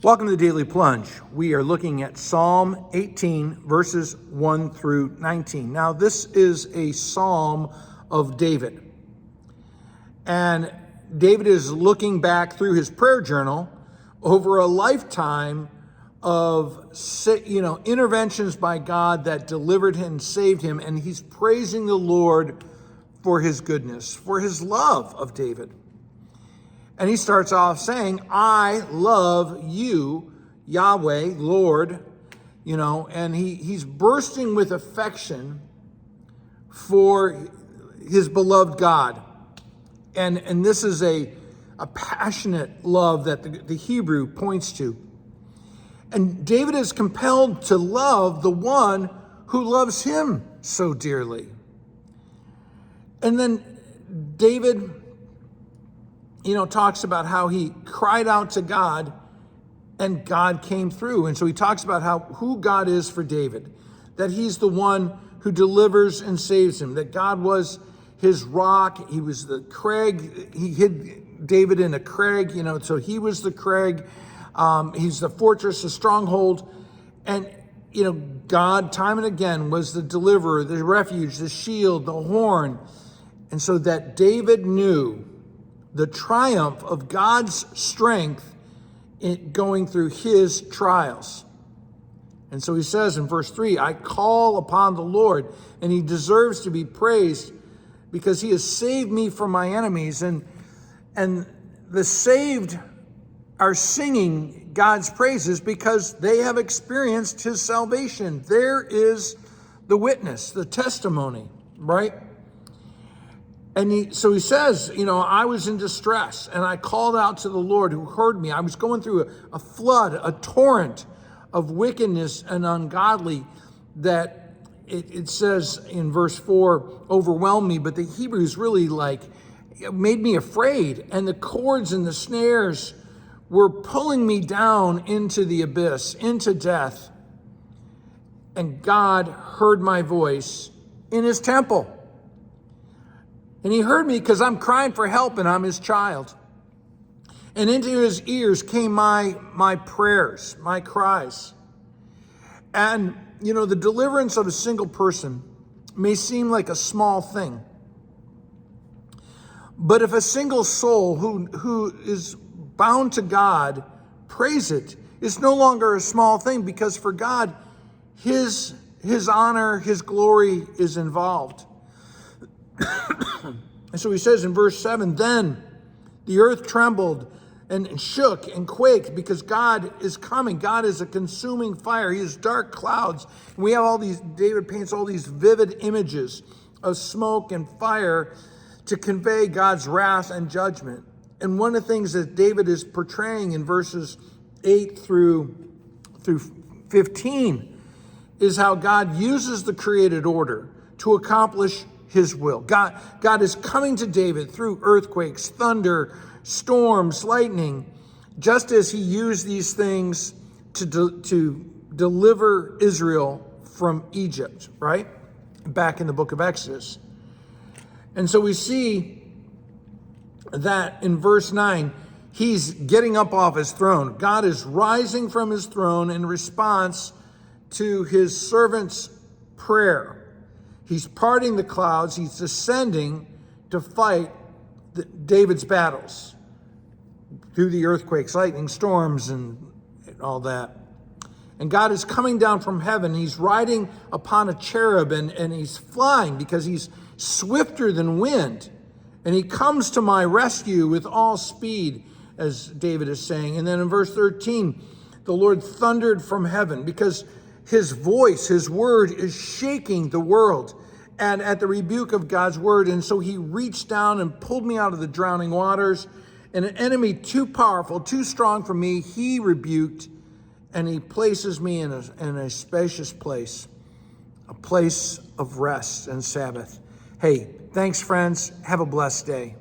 Welcome to the Daily Plunge. We are looking at Psalm 18, verses 1 through 19. Now, this is a psalm of David. And David is looking back through his prayer journal over a lifetime of, interventions by God that delivered him, saved him, and he's praising the Lord for his goodness, for his love of David. And he starts off saying, I love you, Yahweh, Lord, and he's bursting with affection for his beloved God. And this is a passionate love that the Hebrew points to. And David is compelled to love the one who loves him so dearly. And then David talks about how he cried out to God and God came through. And so he talks about who God is for David, that he's the one who delivers and saves him, that God was his rock. He was the crag. He hid David in a crag, so he was the crag. He's the fortress, the stronghold. And, God, time and again, was the deliverer, the refuge, the shield, the horn. And so that David knew the triumph of God's strength in going through his trials. And so he says in verse 3, I call upon the Lord, and he deserves to be praised because he has saved me from my enemies. And the saved are singing God's praises because they have experienced his salvation. There is the witness, the testimony, right? And so he says, I was in distress and I called out to the Lord who heard me. I was going through a flood, a torrent of wickedness and ungodly that it says in verse 4, overwhelmed me. But the Hebrews really made me afraid. And the cords and the snares were pulling me down into the abyss, into death. And God heard my voice in his temple. And he heard me because I'm crying for help and I'm his child. And into his ears came my prayers, my cries. And, the deliverance of a single person may seem like a small thing. But if a single soul who is bound to God praise it, it's no longer a small thing because for God, his honor, his glory is involved. And so he says in verse 7, then the earth trembled and shook and quaked because God is coming. God is a consuming fire. He is dark clouds. And we have David paints all these vivid images of smoke and fire to convey God's wrath and judgment. And one of the things that David is portraying in verses 8 through 15 is how God uses the created order to accomplish his will. God is coming to David through earthquakes, thunder, storms, lightning, just as he used these things to deliver Israel from Egypt, right? Back in the book of Exodus. And so we see that in verse 9, he's getting up off his throne. God is rising from his throne in response to his servant's prayer. He's parting the clouds. He's descending to fight David's battles through the earthquakes, lightning, storms, and all that. And God is coming down from heaven. He's riding upon a cherub and he's flying because he's swifter than wind. And he comes to my rescue with all speed, as David is saying. And then in verse 13, the Lord thundered from heaven because his voice, his word is shaking the world and at the rebuke of God's word. And so he reached down and pulled me out of the drowning waters. And an enemy too powerful, too strong for me, he rebuked, and he places me in a spacious place, a place of rest and Sabbath. Hey, thanks, friends. Have a blessed day.